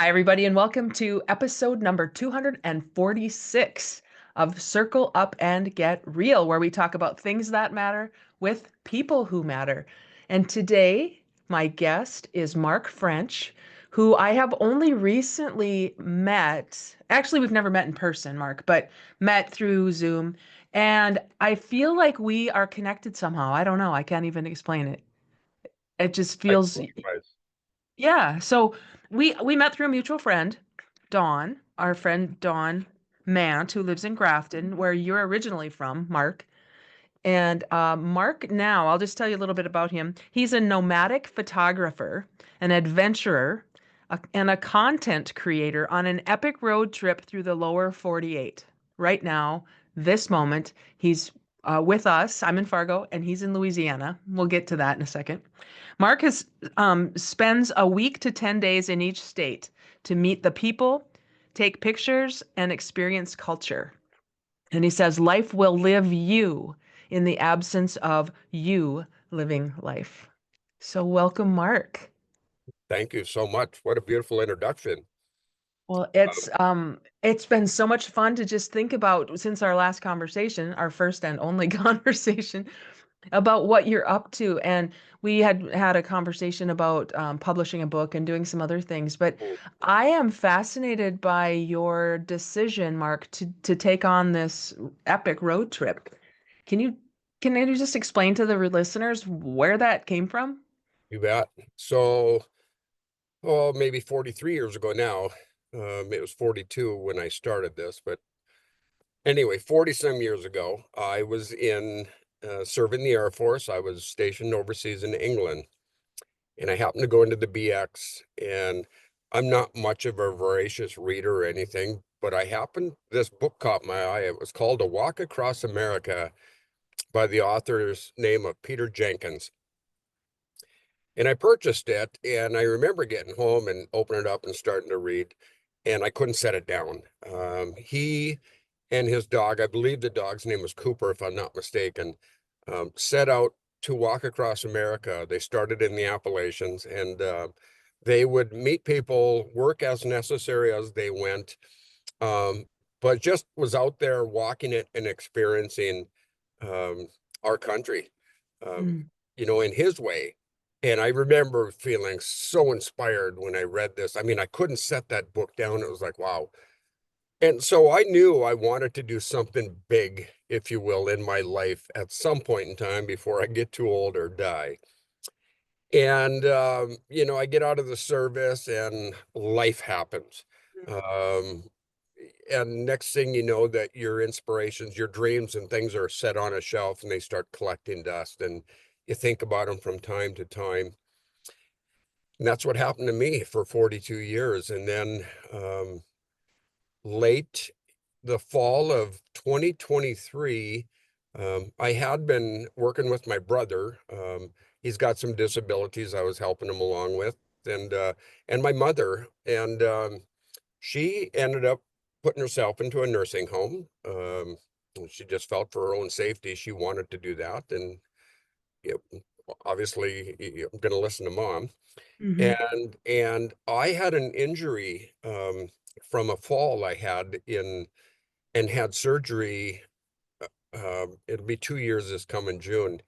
Hi, everybody, and welcome to episode number 246 of Circle Up and Get Real, where we talk about things that matter with people who matter. And today, my guest is Mark French, who I have only recently met. Actually, we've never met in person, Mark, but met through Zoom. And I feel like we are connected somehow. I don't know. I can't even explain it. It just feels Likewise. yeah. So we met through a mutual friend, Dawn, our friend Dawn Mant, who lives in Grafton, where you're originally from, Mark. And Mark now, I'll just tell you a little bit about him. He's a nomadic photographer, an adventurer, and a content creator on an epic road trip through the lower 48. Right now, this moment, he's with us. I'm in Fargo, and he's in Louisiana. We'll get to that in a second. Mark has spends a week to 10 days in each state to meet the people, take pictures, and experience culture. And he says, life will live you in the absence of you living life. So welcome, Mark. Thank you so much. What a beautiful introduction. Well, Um, it's been so much fun to just think about since our last conversation, our first and only conversation, about what you're up to. And we had a conversation about publishing a book and doing some other things. But I am fascinated by your decision, Mark, to take on this epic road trip. Can you can you just explain to the listeners where that came from? you bet. So, oh, maybe 43 years ago now. It was 42 when I started this, but anyway, 40 some years ago, I was in serving the Air Force. I was stationed overseas in England, and I happened to go into the BX. And I'm not much of a voracious reader or anything, but this book caught my eye. It was called A Walk Across America by the author's name of Peter Jenkins. And I purchased it, and I remember getting home and opening it up and starting to read, and I couldn't set it down. He and his dog, I believe the dog's name was Cooper, if I'm not mistaken, set out to walk across America. They started in the Appalachians, and they would meet people, work as necessary as they went, um, but just was out there walking it and experiencing um, our country, um, Mm. in his way. And I remember feeling so inspired when I read this. I mean, I couldn't set that book down. It was like, wow. And so I knew I wanted to do something big, if you will, in my life at some point in time before I get too old or die. And, I get out of the service and life happens. Um, and next thing you know, that your inspirations, your dreams and things are set on a shelf and they start collecting dust, and you think about them from time to time. And that's what happened to me for 42 years. And then late the fall of 2023, I had been working with my brother. He's got some disabilities I was helping him along with, and my mother. And she ended up putting herself into a nursing home. She just felt for her own safety, she wanted to do that. And obviously, I'm going to listen to mom. Hmm. And I had an injury from a fall I had in and had surgery. It'll be 2 years this coming June,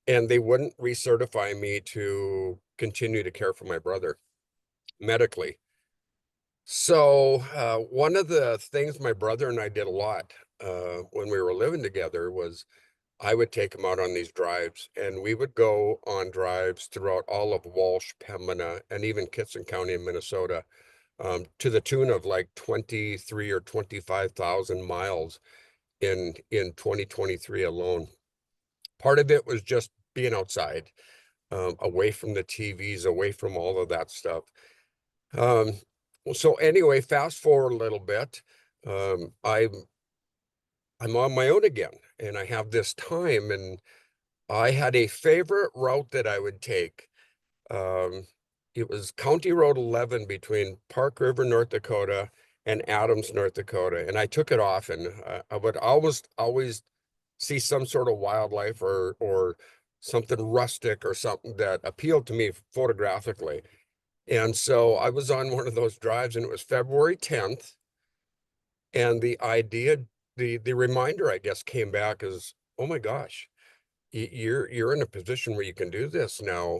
and they wouldn't recertify me to continue to care for my brother medically. So one of the things my brother and I did a lot when we were living together was I would take him out on these drives, and we would go on drives throughout all of Walsh, Pembina, and even Kitson County in Minnesota, to the tune of like 23 or 25,000 miles in 2023 alone. Part of it was just being outside, away from the TVs, away from all of that stuff. Um, so anyway, fast forward a little bit. I'm on my own again, and I have this time, and I had a favorite route that I would take. Um, it was County Road 11 between Park River, North Dakota, and Adams, North Dakota, and I took it off, and I would always see some sort of wildlife or something rustic or something that appealed to me photographically. And so I was on one of those drives, and it was February 10th. And the idea, the reminder, I guess, came back as, oh my gosh, you're in a position where you can do this now.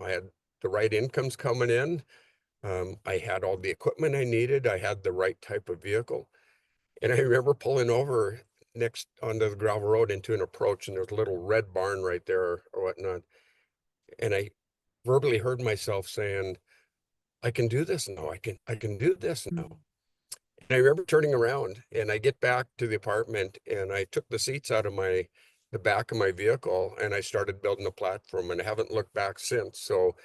I had the right incomes coming in. I had all the equipment I needed. I had the right type of vehicle. And I remember pulling over next onto the gravel road into an approach, and there's a little red barn right there or whatnot. And I verbally heard myself saying, I can do this now. I can do this now. Mm. And I remember turning around, and I get back to the apartment, and I took the seats out of the back of my vehicle, and I started building a platform, and I haven't looked back since. So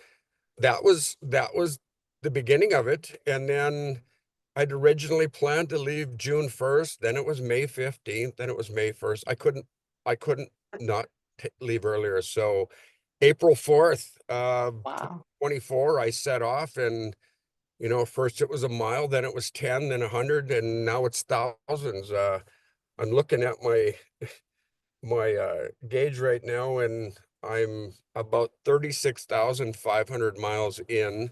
that was the beginning of it. And then I'd originally planned to leave June 1st, then it was May 15th, then it was May 1st. I couldn't not leave earlier. So April 4th, Wow. 24, I set off, and first it was a mile, then it was 10, then 100, and now it's thousands. I'm looking at my gauge right now, and I'm about 36,500 miles in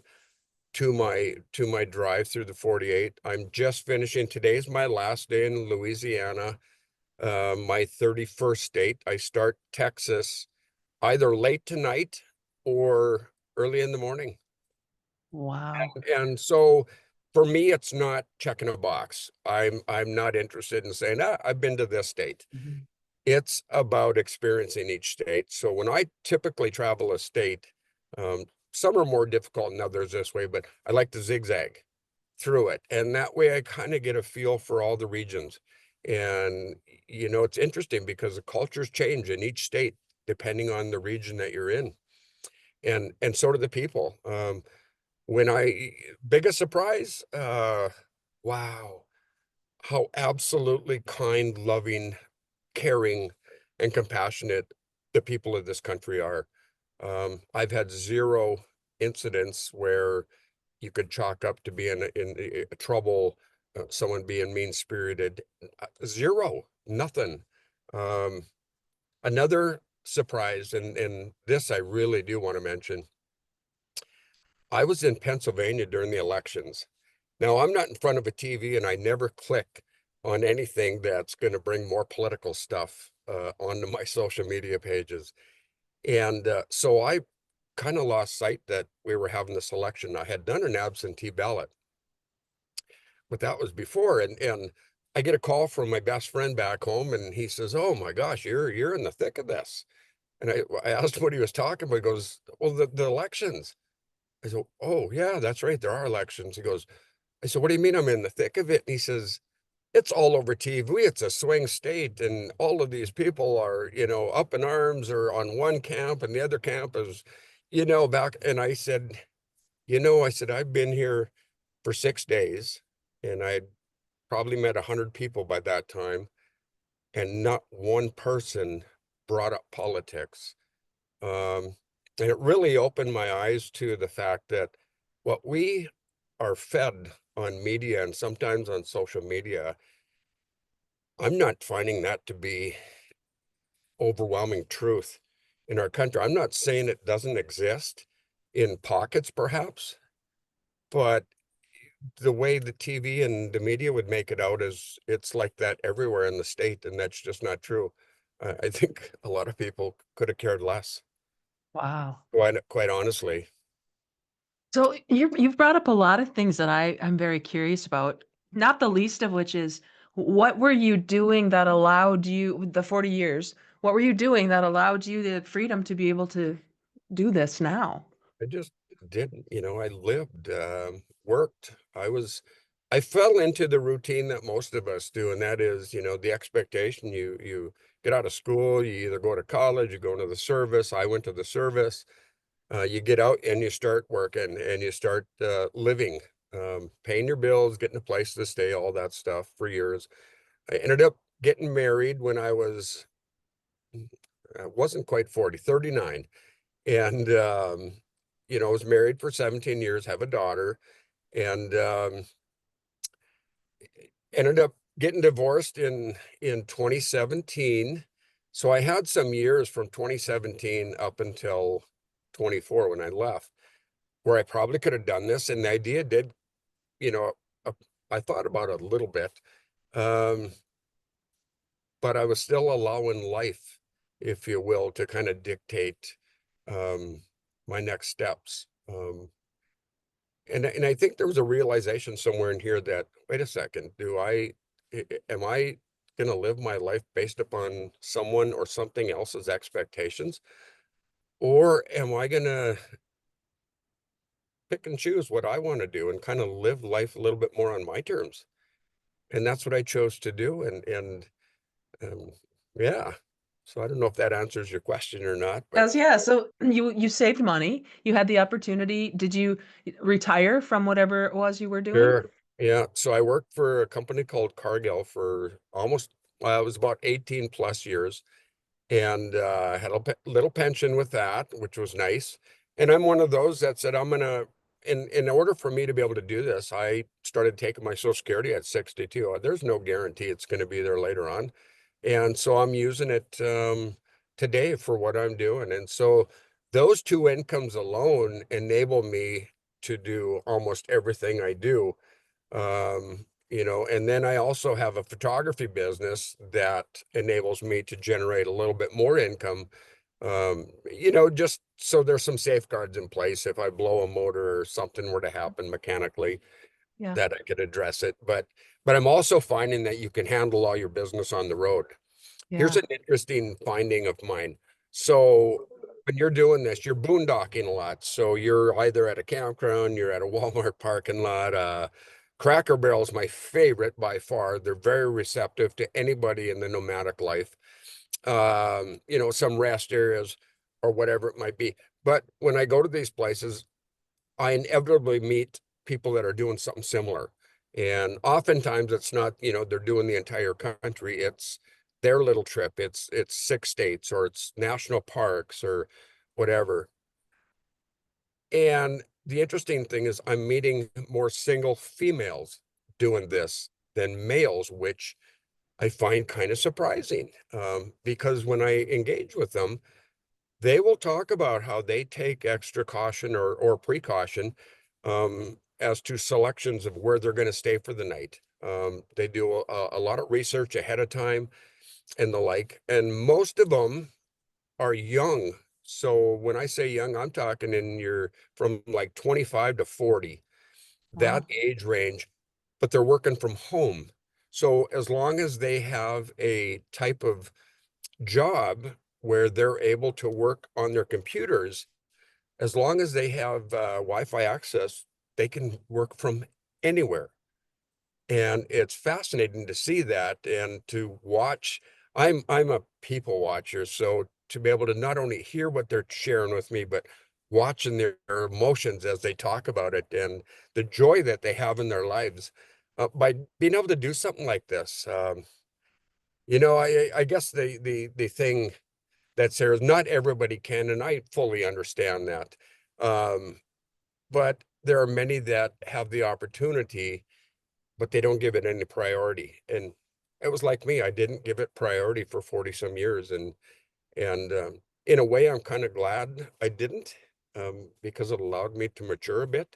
to my drive through the 48. I'm just finishing. Today's my last day in Louisiana, my 31st state. I start Texas either late tonight or early in the morning. Wow. And so for me, it's not checking a box. I'm not interested in saying, I've been to this state. Mhm. It's about experiencing each state. So when I typically travel a state, um, some are more difficult than others this way, but I like to zigzag through it. And that way I kind of get a feel for all the regions. And, it's interesting because the cultures change in each state depending on the region that you're in. And so do the people. When I biggest surprise, wow, how absolutely kind, loving, caring, and compassionate the people of this country are. I've had zero incidents where you could chalk up to being in trouble, someone being mean-spirited. Zero, nothing. Um, Another surprise, and this I really do want to mention. I was in Pennsylvania during the elections. Now, I'm not in front of a TV, and I never click on anything that's going to bring more political stuff onto my social media pages. And so I kind of lost sight that we were having this election. I had done an absentee ballot, but that was before. And I get a call from my best friend back home, and he says, "Oh my gosh, you're in the thick of this." And I asked him what he was talking about. He goes, "Well, the elections." I said, "Oh yeah, that's right. There are elections." He goes, I said, "What do you mean I'm in the thick of it?" And he says, "It's all over TV. It's a swing state, and all of these people are, up in arms or on one camp, and the other camp is, back." And I said, I've been here for 6 days, and I probably met 100 people by that time, and not one person brought up politics. And it really opened my eyes to the fact that what we are fed on media and sometimes on social media, I'm not finding that to be overwhelming truth in our country. I'm not saying it doesn't exist in pockets, perhaps, but the way the TV and the media would make it out is it's like that everywhere in the state, and that's just not true. I think a lot of people could have cared less, Wow. quite honestly. So you've brought up a lot of things that I'm very curious about, not the least of which is what were you doing that allowed you the 40 years? What were you doing that allowed you the freedom to be able to do this now? I just didn't, I lived, worked. I fell into the routine that most of us do, and that is, the expectation. You get out of school, you either go to college, you go into the service. I went to the service. You get out and you start working and you start living, paying your bills, getting a place to stay, all that stuff for years. I ended up getting married when I wasn't quite 40, 39. And, I was married for 17 years, have a daughter, and ended up getting divorced in 2017. So I had some years from 2017 up until 24 when I left. where I probably could have done this. And the idea did, you know, uh, I thought about it a little bit. Um, but I was still allowing life, if you will, to kind of dictate um, my next steps. And I think there was a realization somewhere in here that, wait a second, am I going to live my life based upon someone or something else's expectations? Or am I going to pick and choose what I want to do and kind of live life a little bit more on my terms? And that's what I chose to do. Um, yeah. So I don't know if that answers your question or not, but Yes, yeah. So you saved money. You had the opportunity. Did you retire from whatever it was you were doing? sure. Yeah. So I worked for a company called Cargill for almost, it was about 18 plus years. And had a little pension with that, which was nice. And I'm one of those that said, in order for me to be able to do this, I started taking my Social Security at 62. There's no guarantee it's going to be there later on. And so I'm using it today for what I'm doing. And so those two incomes alone enable me to do almost everything I do. And then I also have a photography business that enables me to generate a little bit more income. Just so there's some safeguards in place if I blow a motor or something were to happen mechanically Yeah. that I could address it. But I'm also finding that you can handle all your business on the road. Here's Yeah. an interesting finding of mine. So when you're doing this, you're boondocking a lot. So you're either at a campground, you're at a Walmart parking lot. Cracker Barrel is my favorite by far. They're very receptive to anybody in the nomadic life. Some rest areas or whatever it might be. But when I go to these places, I inevitably meet people that are doing something similar. And oftentimes it's not, they're doing the entire country. It's their little trip. It's 6 states or it's national parks or whatever. And the interesting thing is I'm meeting more single females doing this than males, which I find kind of surprising. Because when I engage with them, they will talk about how they take extra caution or precaution as to selections of where they're going to stay for the night. They do a lot of research ahead of time and the like, and most of them are young. So when I say young, I'm talking in your from like 25 to 40, that Wow. age range, but they're working from home. So as long as they have a type of job where they're able to work on their computers, as long as they have Wi-Fi access, they can work from anywhere. And it's fascinating to see that and to watch. I'm a people watcher, so to be able to not only hear what they're sharing with me, but watching their emotions as they talk about it and the joy that they have in their lives by being able to do something like this. I guess the thing that's there is not everybody can, and I fully understand that. Um, but there are many that have the opportunity, but they don't give it any priority. And it was like me, I didn't give it priority for 40 some years. And in a way, I'm kind of glad I didn't, because it allowed me to mature a bit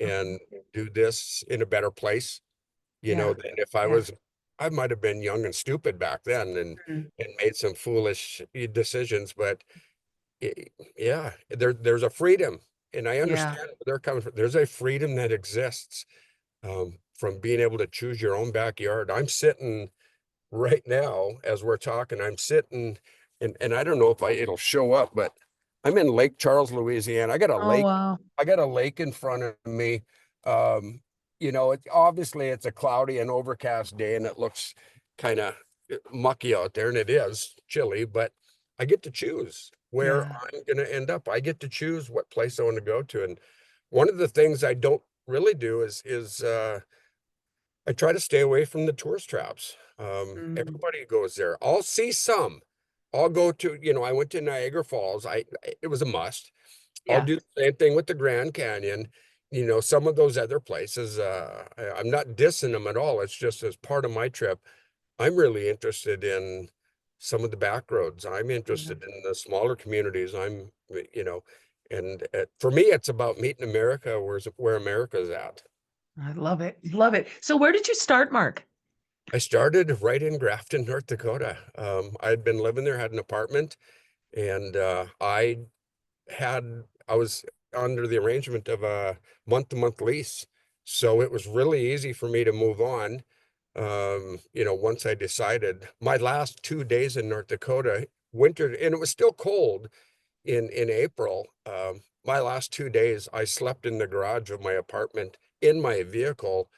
Okay. and do this in a better place, Yeah. than if Yeah. I might have been young and stupid back then Mm. and made some foolish decisions. But yeah, there's a freedom, and I Yeah. understand where they're coming from. There's a freedom that exists from being able to choose your own backyard. I'm sitting right now as we're talking. I'm sitting, and I don't know if it'll show up, but I'm in Lake Charles, Louisiana. Oh, wow. I got a lake in front of me. Um, obviously it's a cloudy and overcast day, and it looks kind of mucky out there, and it is chilly, but I get to choose where Yeah. I'm going to end up. I get to choose what place I want to go to, and one of the things I don't really do is I try to stay away from the tourist traps. Mm. Everybody goes there. I'll see some. I'll go to, I went to Niagara Falls. It was a must. I'll Yeah. do the same thing with the Grand Canyon. Some of those other places, I'm not dissing them at all. It's just as part of my trip, I'm really interested in some of the back roads. I'm Yeah. interested in the smaller communities. You know, And for me, it's about meeting America, where America's at. I love it. Love it. So where did you start, Mark? I started right in Grafton, North Dakota. I'd been living there, had an apartment, and I was under the arrangement of a month-to-month lease. So it was really easy for me to move on. Once I decided my last 2 days in North Dakota, winter, and it was still cold in April. My last 2 days, I slept in the garage of my apartment in my vehicle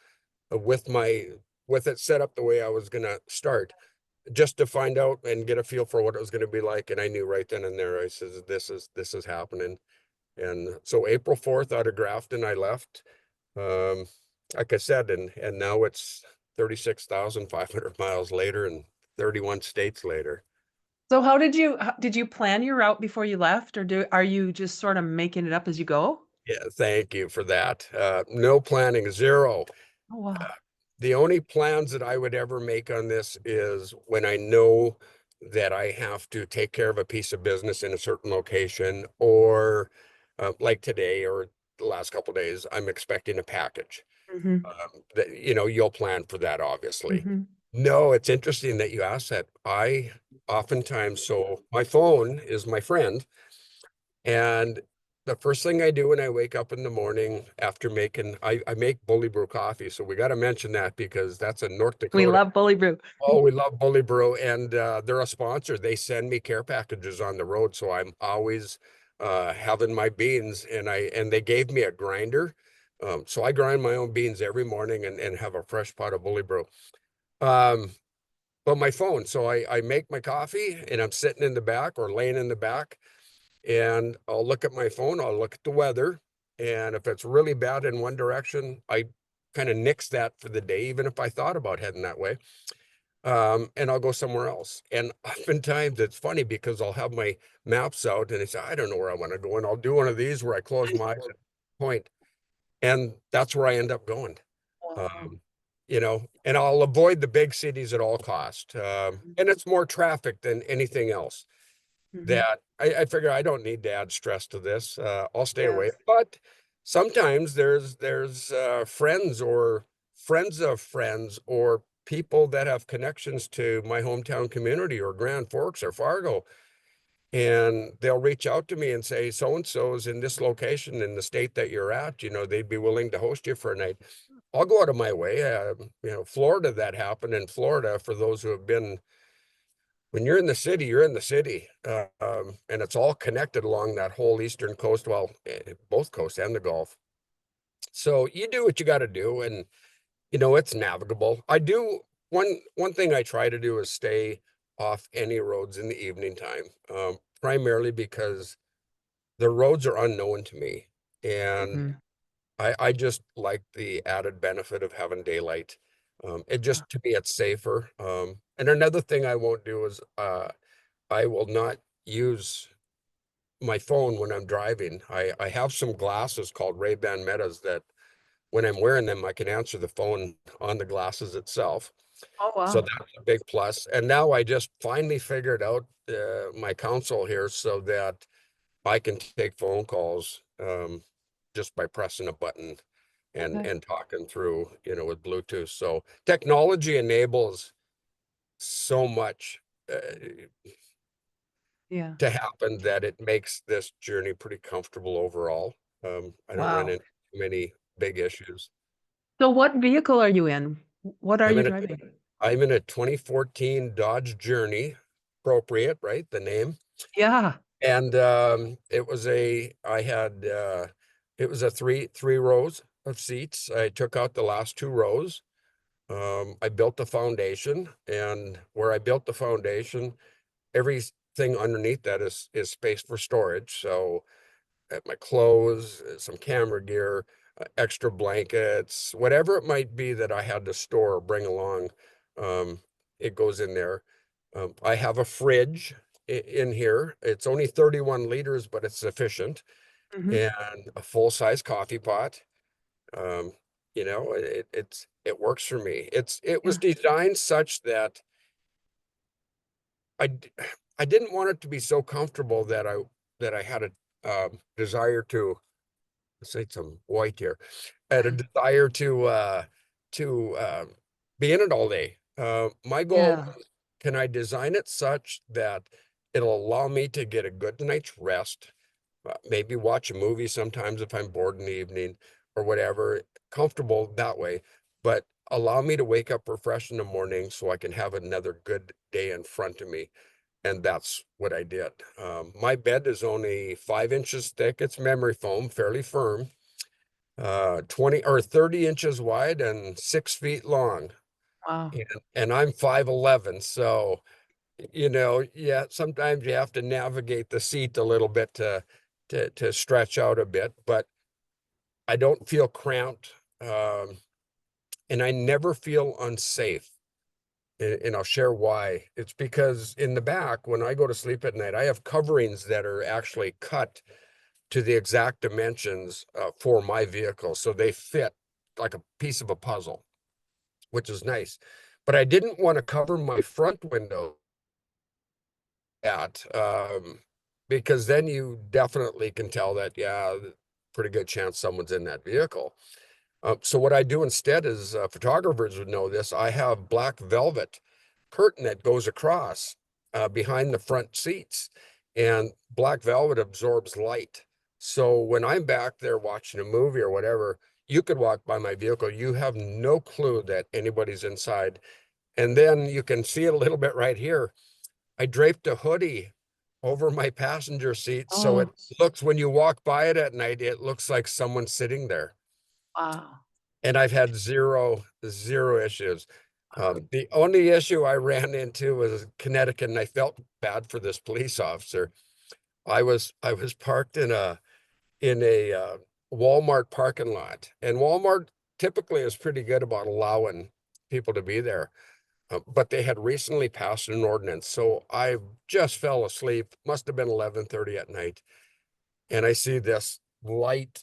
with with it set up the way I was gonna start, just to find out and get a feel for what it was gonna be like. And I knew right then and there, I says, this is happening. And so April 4th out of Grafton, I left. Um, like I said, and now it's 36,500 miles later and 31 states later. So did you plan your route before you left, or are you just sort of making it up as you go? Yeah, thank you for that. No planning, zero. Oh, wow. The only plans that I would ever make on this is when I know that I have to take care of a piece of business in a certain location, or like today or the last couple of days, I'm expecting a package. Hmm. You'll plan for that, obviously. Hmm. No, it's interesting that you asked that. I oftentimes, so my phone is my friend, and the first thing I do when I wake up in the morning after I make Bully Brew coffee. So we got to mention that because that's a North We Dakota. love Bully Brew. Oh, we love Bully Brew, and they're a sponsor. They send me care packages on the road, so I'm always having my beans, and they gave me a grinder. So I grind my own beans every morning and have a fresh pot of Bully Brew. Um, but my phone, so I make my coffee and I'm sitting in the back or laying in the back, and I'll look at my phone, I'll look at the weather, and if it's really bad in one direction, I kind of nix that for the day, even if I thought about heading that way. And I'll go somewhere else. And oftentimes it's funny because I'll have my maps out and I say, I don't know where I want to go. And I'll do one of these where I close my eyes and point, and that's where I end up going. Wow. Um, and I'll avoid the big cities at all cost. And it's more traffic than anything else Hmm. that I figure I don't need to add stress to this. I'll stay away. Yes. But sometimes there's friends of friends or people that have connections to my hometown community or Grand Forks or Fargo, and they'll reach out to me and say, so and so is in this location in the state that you're at. They'd be willing to host you for a night. I'll go out of my way. Florida, that happened in Florida. For those who have been, when you're in the city, you're in the city, and it's all connected along that whole eastern coast, well, both coasts and the Gulf. So you do what you got to do, and it's navigable. I do one thing I try to do is stay off any roads in the evening time, primarily because the roads are unknown to me, and Hmm. I just like the added benefit of having daylight. It just, to me, it's safer. And another thing I won't do is I will not use my phone when I'm driving. I have some glasses called Ray-Ban Metas that when I'm wearing them, I can answer the phone on the glasses itself. Oh, So wow. that's a big plus. And now I just finally figured out my console here so that I can take phone calls just by pressing a button and Okay. and talking through, with Bluetooth. So technology enables so much Yeah. to happen that it makes this journey pretty comfortable overall. I don't run Wow. into many big issues. So what vehicle are you in? What are I'm you in a driving? I'm in a 2014 Dodge Journey, appropriate, right? The name. Yeah. And it was a three rows of seats. I took out the last two rows. I built the foundation, and where I built the foundation, everything underneath that is space for storage. So my clothes, some camera gear, extra blankets, whatever it might be that I had to store or bring along, um, it goes in there. I have a fridge in here. It's only 31 liters, but it's sufficient, Hmm. and a full-size coffee pot. Um, it works for me. It was Yeah. designed such that I d- I didn't want it to be so comfortable that I had to desire to say some white here, had a desire to be in it all day. My goal Yeah. was, can I design it such that it'll allow me to get a good night's rest, maybe watch a movie sometimes if I'm bored in the evening or whatever, comfortable that way, but allow me to wake up refreshed in the morning so I can have another good day in front of me. And that's what I did. My bed is only 5 inches thick. It's memory foam, fairly firm, 20 or 30 inches wide and 6 feet long. Wow. And I'm 5'11". So, yeah, sometimes you have to navigate the seat a little bit to stretch out a bit, but I don't feel cramped. And I never feel unsafe. And I'll share why. It's because in the back, when I go to sleep at night, I have coverings that are actually cut to the exact dimensions for my vehicle. So they fit like a piece of a puzzle, which is nice. But I didn't want to cover my front window at because then you definitely can tell that, yeah, pretty good chance someone's in that vehicle. So what I do instead is photographers would know this. I have black velvet curtain that goes across behind the front seats, and black velvet absorbs light. So when I'm back there watching a movie or whatever, you could walk by my vehicle. You have no clue that anybody's inside. And then you can see it a little bit right here. I draped a hoodie over my passenger seat. So it Oh, looks, when you walk by it at night, it looks like someone's sitting there. wow. And I've had zero issues. The only issue I ran into was Connecticut, and I felt bad for this police officer. I was parked in a Walmart parking lot, and Walmart typically is pretty good about allowing people to be there. But they had recently passed an ordinance, so I just fell asleep. Must have been 11:30 at night, and I see this light.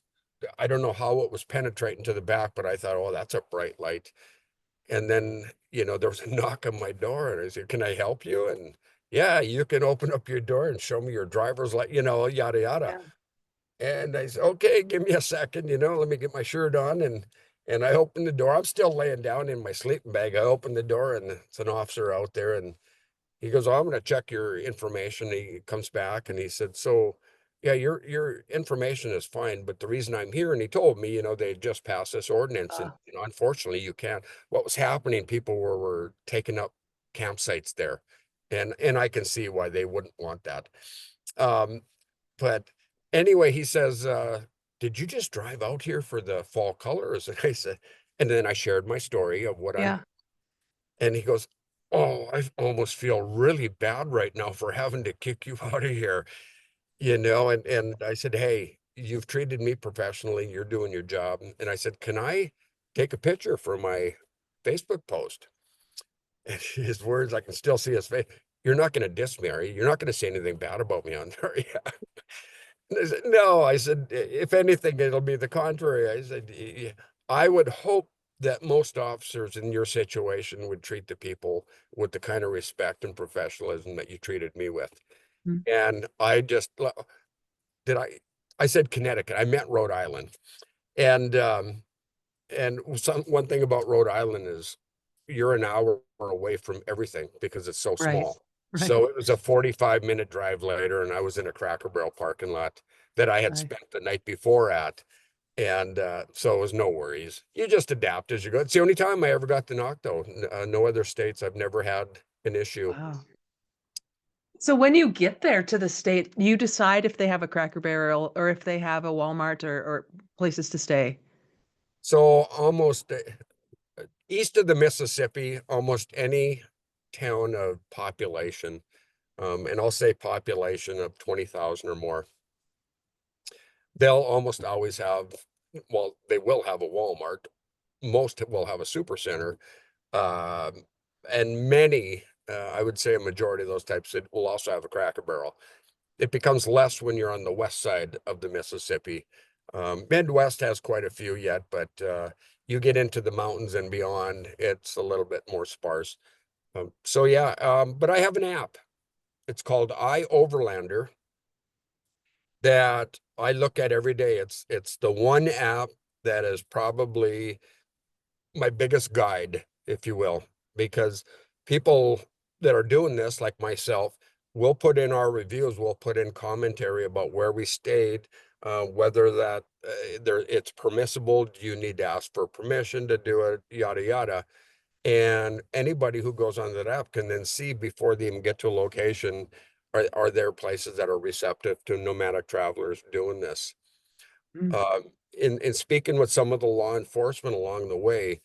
I don't know how it was penetrating to the back, but I thought, oh, that's a bright light. And then, there was a knock on my door, and I said, can I help you? And yeah, you can open up your door and show me your driver's license, yada, yada. Yeah. And I said, okay, give me a second, let me get my shirt on. And I opened the door. I'm still laying down in my sleeping bag. I opened the door, and it's an officer out there, and he goes, oh, I'm going to check your information. He comes back and he said, so yeah, your information is fine, but the reason I'm here, and he told me, they just passed this ordinance, and Uh, unfortunately you can't. What was happening, people were taking up campsites there, and I can see why they wouldn't want that. Um, but anyway, he says, did you just drive out here for the fall colors? And I said, and then I shared my story of what I'm, yeah. and he goes, oh, I almost feel really bad right now for having to kick you out of here, and I said, hey, you've treated me professionally. You're doing your job. And I said, can I take a picture for my Facebook post? And his words, I can still see his face. You're not going to diss me, are you? You're not going to say anything bad about me on there. Yeah. And I said, no, I said, if anything, it'll be the contrary. I said, I would hope that most officers in your situation would treat the people with the kind of respect and professionalism that you treated me with. Mm. And I just did I said Connecticut. I meant Rhode Island. And one thing about Rhode Island is you're an hour away from everything because it's so Right. small. Right. So it was a 45-minute drive later, and I was in a Cracker Barrel parking lot that I had Right. spent the night before at. And so it was no worries. You just adapt as you go. It's the only time I ever got the knock, though. No other states I've never had an issue. Wow. So when you get there to the state, you decide if they have a Cracker Barrel or if they have a Walmart or places to stay. So almost east of the Mississippi, almost any town of population, and I'll say population of 20,000 or more, they'll almost always have, well, they will have a Walmart. Most will have a super center. Um, and many, I would say a majority of those types will also have a Cracker Barrel. It becomes less when you're on the west side of the Mississippi. Midwest has quite a few yet, but you get into the mountains and beyond, it's a little bit more sparse. So yeah, but I have an app. It's called iOverlander, that I look at every day. It's the one app that is probably my biggest guide, if you will, because people that are doing this, like myself, will put in our reviews, we'll put in commentary about where we stayed, whether that it's permissible, do you need to ask for permission to do it, yada yada. And anybody who goes on that app can then see before they even get to a location, are there places that are receptive to nomadic travelers doing this? Mm. In speaking with some of the law enforcement along the way,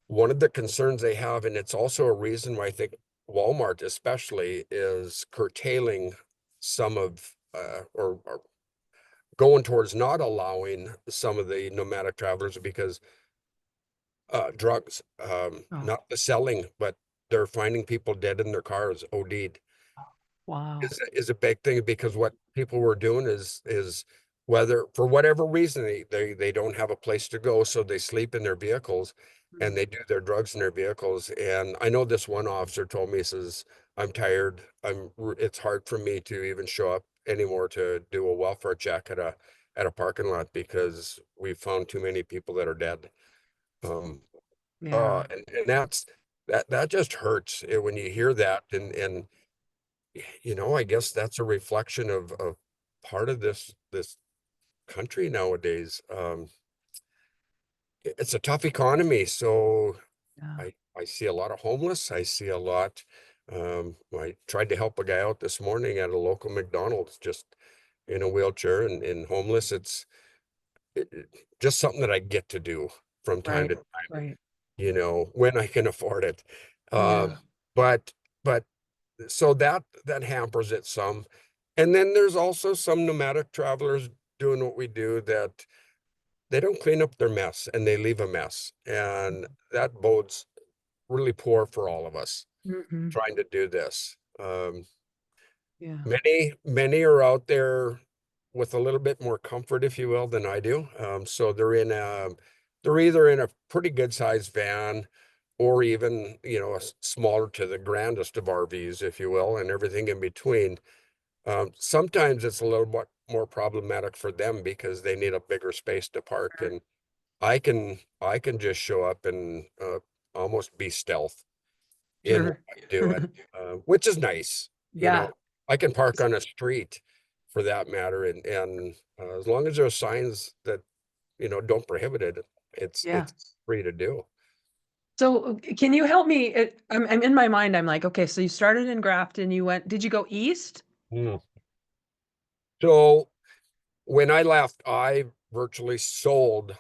one of the concerns they have, and it's also a reason why I think Walmart especially is curtailing some of or going towards not allowing some of the nomadic travelers because drugs, Oh, not the selling, but they're finding people dead in their cars, OD'd wow. is a big thing because what people were doing is whether for whatever reason they don't have a place to go, so they sleep in their vehicles and Mm. they do their drugs in their vehicles. And I know this one officer told me, he says, I'm tired. It's hard for me to even show up anymore to do a welfare check at a parking lot because we found too many people that are dead. Um, Yeah. and that just hurts when you hear that. And I guess that's a reflection of part of this country nowadays. It's a tough economy, so Yeah. I see a lot of homeless. I see a lot. I tried to help a guy out this morning at a local McDonald's, just in a wheelchair and homeless. It's just something that I get to do from time Right. to time, Right. when I can afford it. Um, Yeah. but but so that hampers it some. And then there's also some nomadic travelers doing what we do that they don't clean up their mess and they leave a mess. And that bodes really poor for all of us Hmm. trying to do this. Yeah. Many are out there with a little bit more comfort, if you will, than I do. So they're either in a pretty good sized van or even, smaller to the grandest of RVs, if you will, and everything in between. Sometimes it's a little bit more problematic for them because they need a bigger space to park, and I can just show up and almost be stealth in what Sure. I do it, which is nice. Yeah. I can park on a street for that matter, and as long as there are signs that don't prohibit it, Yeah. it's free to do. So can you help me? I'm in my mind. I'm like, okay, so you started in Grafton. Did you go east? Mm. So when I left, I virtually sold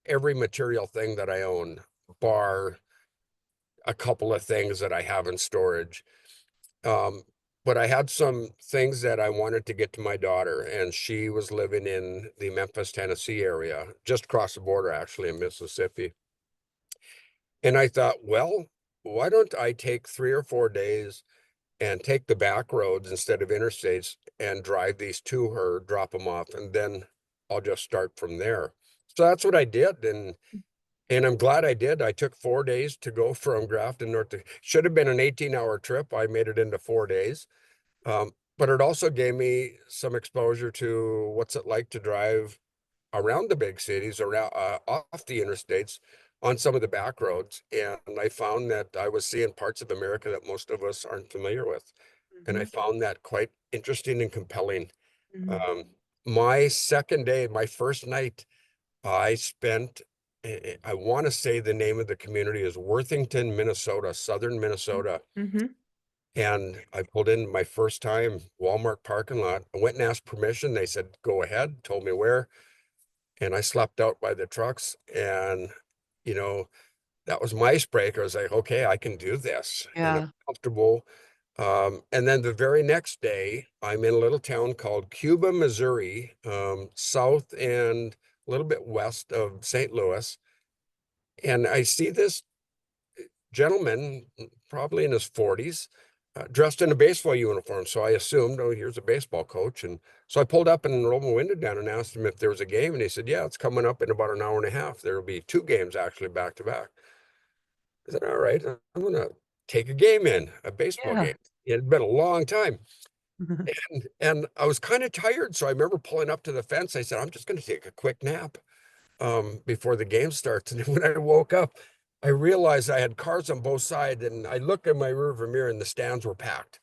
every material thing that I own, bar a couple of things that I have in storage. Um, but I had some things that I wanted to get to my daughter, and she was living in the Memphis, Tennessee area, just across the border, actually, in Mississippi. And I thought, well, why don't I take 3 or 4 days and take the back roads instead of interstates and drive these to her, drop them off, and then I'll just start from there. So that's what I did, and I'm glad I did. I took 4 days to go from Grafton North to, should have been an 18-hour trip. I made it into 4 days. But it also gave me some exposure to what's it like to drive around the big cities, around off the interstates on some of the back roads. And I found that I was seeing parts of America that most of us aren't familiar with. And I Hmm. found that quite interesting and compelling. Hmm. Um, my second day, my first night, I spent, I want to say the name of the community is Worthington, Minnesota, southern Minnesota. Hmm. And I pulled in my first time Walmart parking lot. I went and asked permission. They said, go ahead, told me where. And I slept out by the trucks. And, you know, that was my icebreaker. I was like, okay, I can do this. And I'm Yeah. comfortable. And then the very next day, I'm in a little town called Cuba, Missouri, south and a little bit west of St. Louis. And I see this gentleman, probably in his 40s, dressed in a baseball uniform. So I assumed, oh, here's a baseball coach. And so I pulled up and rolled my window down and asked him if there was a game. And he said, yeah, it's coming up in about an hour and a half. There'll be 2 games actually back to back. I said, all right, I'm going to take a game in, a baseball Yeah. game. It had been a long time. And I was kind of tired. So I remember pulling up to the fence. I said, I'm just going to take a quick nap before the game starts. And when I woke up, I realized I had cars on both sides, and I looked in my rearview mirror and the stands were packed.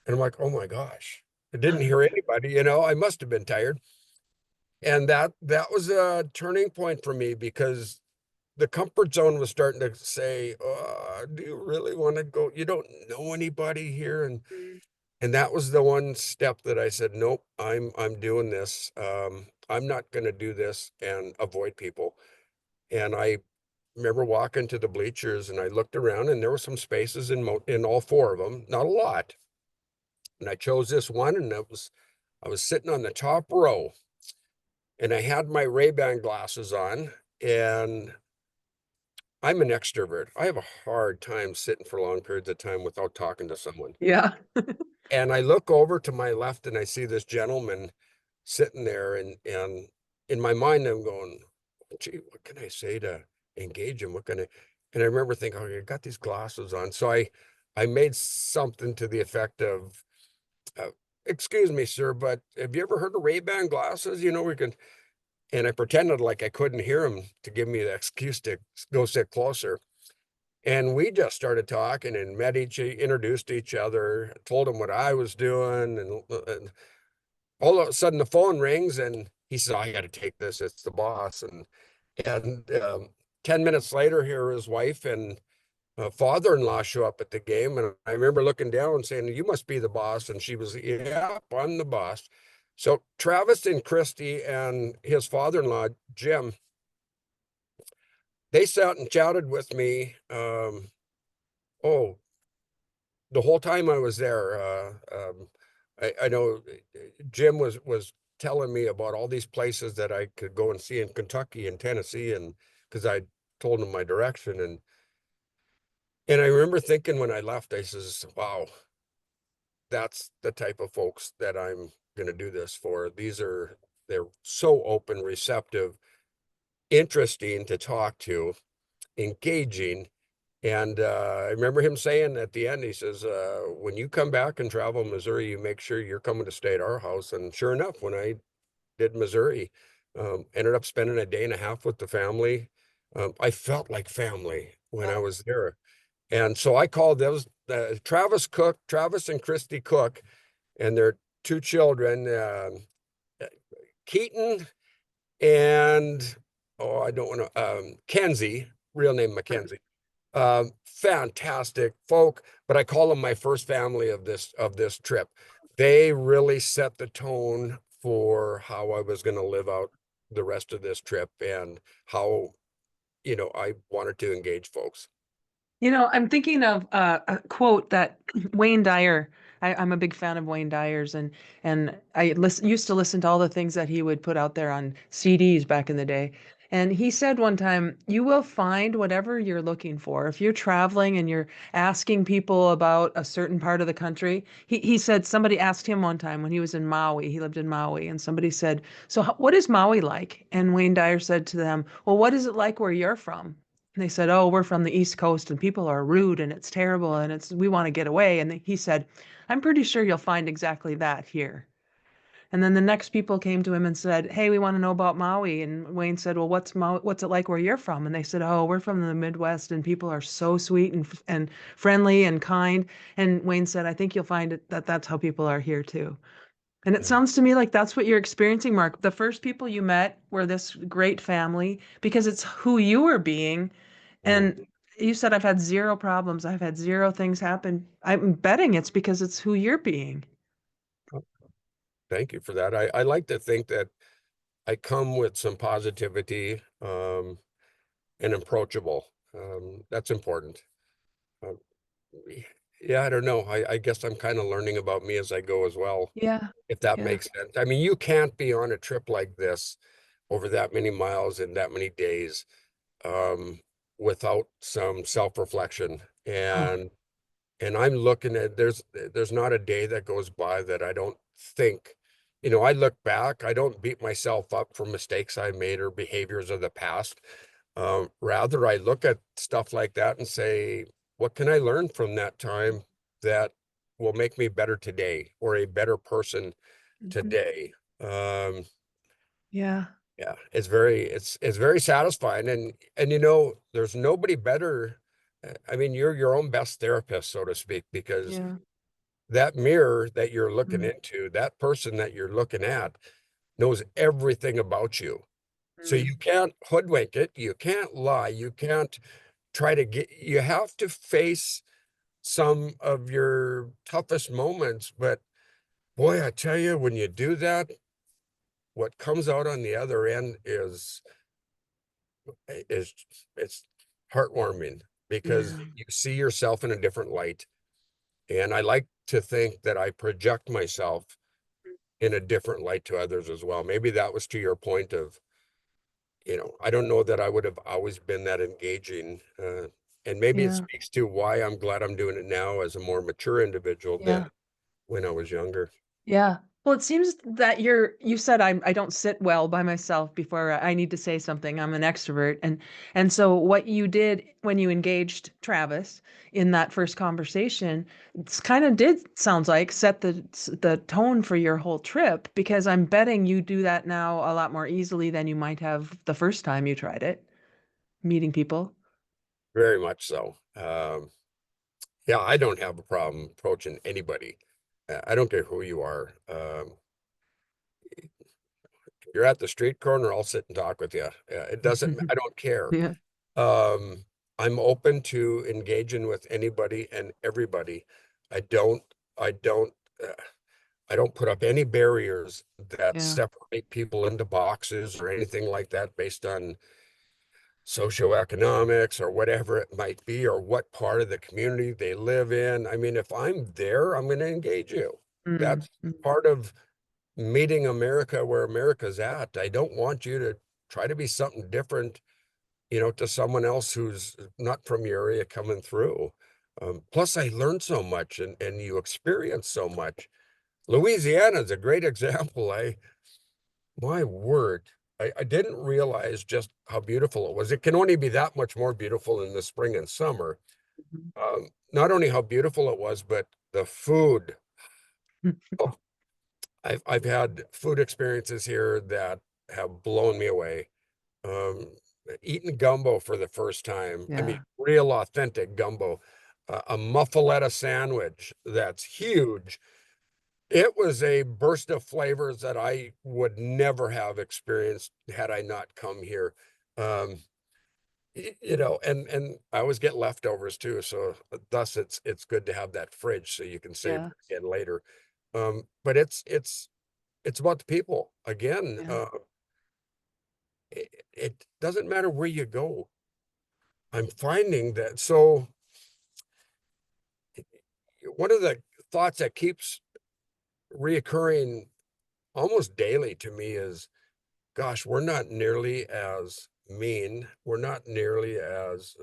And I'm like, oh my gosh, I didn't hear anybody, I must have been tired. And that was a turning point for me because the comfort zone was starting to say, oh, do you really want to go? You don't know anybody here. And that was the one step that I said, nope, I'm doing this. I'm not going to do this and avoid people. And I remember walking to the bleachers and I looked around and there were some spaces in all four of them, not a lot. And I chose this one, and I was sitting on the top row, and I had my Ray-Ban glasses on, and I'm an extrovert. I have a hard time sitting for long periods of time without talking to someone. Yeah. And I look over to my left and I see this gentleman sitting there, and in my mind I'm going, gee, what can I say to engage him? What can I? And I remember thinking, oh, I got these glasses on. So I made something to the effect of, uh, excuse me, sir, but have you ever heard of Ray-Ban glasses? We can, and I pretended like I couldn't hear him to give me the excuse to go sit closer. And we just started talking and introduced each other, told him what I was doing. And all of a sudden the phone rings and he said, I got to take this. It's the boss. And 10 minutes later, here his wife and father-in-law show up at the game. And I remember looking down and saying, you must be the boss. And she was, yeah, I'm the boss. So Travis and Christy and his father-in-law, Jim, they sat and chatted with me. Oh, the whole time I was there, I know Jim was telling me about all these places that I could go and see in Kentucky and Tennessee, and because I told him my direction, and I remember thinking when I left, I says, "Wow, that's the type of folks that I'm going to do this for. They're so open, receptive, interesting to talk to, engaging." And I remember him saying at the end, he says, when you come back and travel Missouri, you make sure you're coming to stay at our house. And sure enough, when I did Missouri, ended up spending a day and a half with the family. I felt like family when I was there. And so I called those Travis and Christy Cook, and their two children, Keaton and, oh, I don't want to, Kenzie, real name Mackenzie. Fantastic folk, but I call them my first family of this trip. They really set the tone for how I was going to live out the rest of this trip and how, I wanted to engage folks. I'm thinking of a quote that Wayne Dyer. I'm a big fan of Wayne Dyer's, and used to listen to all the things that he would put out there on CDs back in the day. And he said one time, "You will find whatever you're looking for. If you're traveling and you're asking people about a certain part of the country." He said somebody asked him one time when he was in Maui. He lived in Maui, and somebody said, "So what is Maui like?" And Wayne Dyer said to them, "Well, what is it like where you're from?" And they said, "Oh, we're from the East Coast and people are rude and it's terrible and we want to get away." And he said, "I'm pretty sure you'll find exactly that here." And then the next people came to him and said, "Hey, we want to know about Maui." And Wayne said, "Well, what's it like where you're from?" And they said, "Oh, we're from the Midwest and people are so sweet and friendly and kind." And Wayne said, "I think you'll find that that's how people are here too." And it Yeah. sounds to me like that's what you're experiencing, Mark. The first people you met were this great family because it's who you were being. Mm. And you said, "I've had zero problems. I've had zero things happen." I'm betting it's because it's who you're being. Thank you for that. I like to think that I come with some positivity, and approachable. That's important. Um, yeah, I don't know. I guess I'm kind of learning about me as I go as well, Yeah. if that Yeah. makes sense. I mean, you can't be on a trip like this over that many miles in that many days, um, without some self-reflection. Oh, And I'm looking at there's not a day that goes by that I don't think, I look back, I don't beat myself up for mistakes I made or behaviors of the past. Rather, I look at stuff like that and say, what can I learn from that time that will make me better today or a better person Mhm. today. Um, Yeah. yeah, it's very satisfying, and there's nobody better. I mean, you're your own best therapist, so to speak, because Yeah. that mirror that you're looking Mm, into, that person that you're looking at knows everything about you. So mm, you can't hoodwink it, you can't lie, you can't you have to face some of your toughest moments, but boy, I tell you, when you do that, what comes out on the other end is it's heartwarming because yeah. you see yourself in a different light. And I like to think that I project myself in a different light to others as well. Maybe that was to your point of, I don't know that I would have always been that engaging. And maybe it Yeah. speaks to why I'm glad I'm doing it now as a more mature individual than Yeah. when I was younger. Yeah. Well, it seems that you said I don't sit well by myself before I need to say something. I'm an extrovert. And so what you did when you engaged Travis in that first conversation, it's kind of did sounds like set the tone for your whole trip because I'm betting you do that now a lot more easily than you might have the first time you tried it, meeting people. Very much so. Yeah, I don't have a problem approaching anybody. I don't care who you are. You're at the street corner, I'll sit and talk with you. It doesn't, I don't care. Yeah. Um, I'm open to engaging with anybody and everybody. I don't, I don't, uh, I don't put up any barriers that Yeah. separate people into boxes or anything like that based on socioeconomics or whatever it might be, or what part of the community they live in. I mean, if I'm there, I'm going to engage you. Mm, That's mm, part of meeting America where America's at. I don't want you to try to be something different, to someone else who's not from your area coming through. Plus, I learned so much and you experience so much. Louisiana is a great example. My word, I didn't realize just how beautiful it was. It can only be that much more beautiful in the spring and summer. mhm. Not only how beautiful it was, but the food. Oh, I've had food experiences here that have blown me away. Um, Eating gumbo for the first time. I mean, Yeah. real authentic gumbo. A muffaletta sandwich that's huge. It was a burst of flavors that I would never have experienced had I not come here. Um, and I always get leftovers too, so thus it's good to have that fridge so you can save Yeah. it again later. But it's about the people again. Yeah. It doesn't matter where you go. I'm finding that. So one of the thoughts that keeps reoccurring almost daily to me is, gosh, we're not nearly as mean. We're not nearly as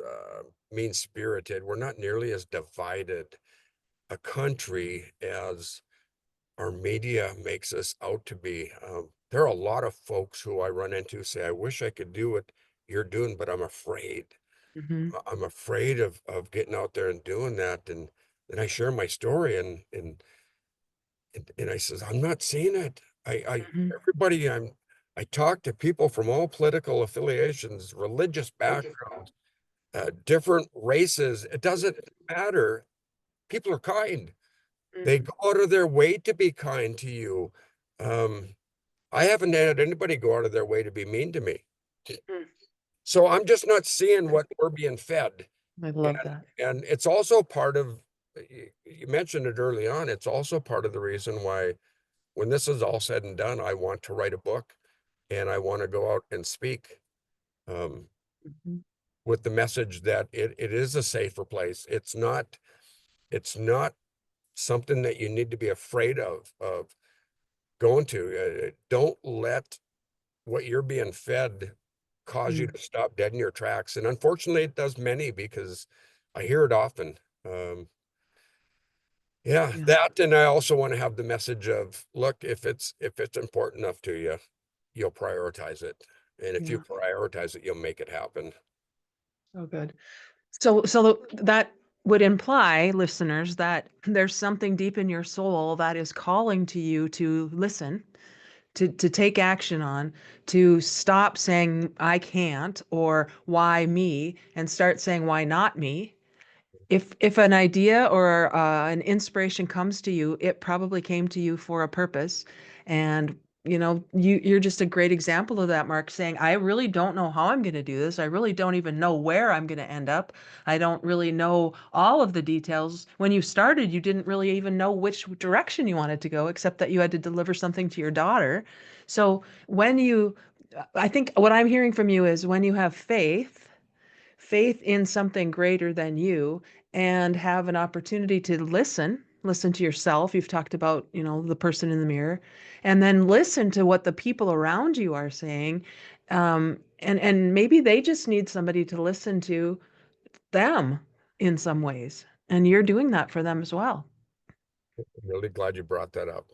mean spirited. We're not nearly as divided a country as our media makes us out to be. There are a lot of folks who I run into say, I wish I could do what you're doing, but I'm afraid. Hmm. I'm afraid of getting out there and doing that. And then I share my story and I says, I'm not seeing it. Hmm. Everybody I talk to people from all political affiliations, religious backgrounds, different races. It doesn't matter. People are kind. They Hmm. go out of their way to be kind to you. Um, I haven't had anybody go out of their way to be mean to me. So I'm just not seeing what we're being fed. I love And that. and it's also part of you mentioned it early on. It's also part of the reason why when this is all said and done, I want to write a book and I want to go out and speak um, Mhm. with the message that it is a safer place. It's not something that you need to be afraid of going to. Don't let what you're being fed cause you Mm. to stop dead in your tracks. And unfortunately, it does many because I hear it often. Yeah, Yeah. that, and I also want to have the message of, look, if it's important enough to you, you'll prioritize it. And if you Yeah. prioritize it, you'll make it happen. So good. So that would imply, listeners, that there's something deep in your soul that is calling to you to listen, to take action on, to stop saying I can't or why me and start saying why not me. If an idea or an inspiration comes to you, it probably came to you for a purpose. And you're just a great example of that, Mark, saying, I really don't know how I'm going to do this. I really don't even know where I'm going to end up. I don't really know all of the details. When you started, you didn't really even know which direction you wanted to go, except that you had to deliver something to your daughter. So I think what I'm hearing from you is when you have faith in something greater than you, and have an opportunity to listen to yourself. You've talked about, the person in the mirror, and then listen to what the people around you are saying. And maybe they just need somebody to listen to them in some ways. And you're doing that for them as well. I'm really glad you brought that up.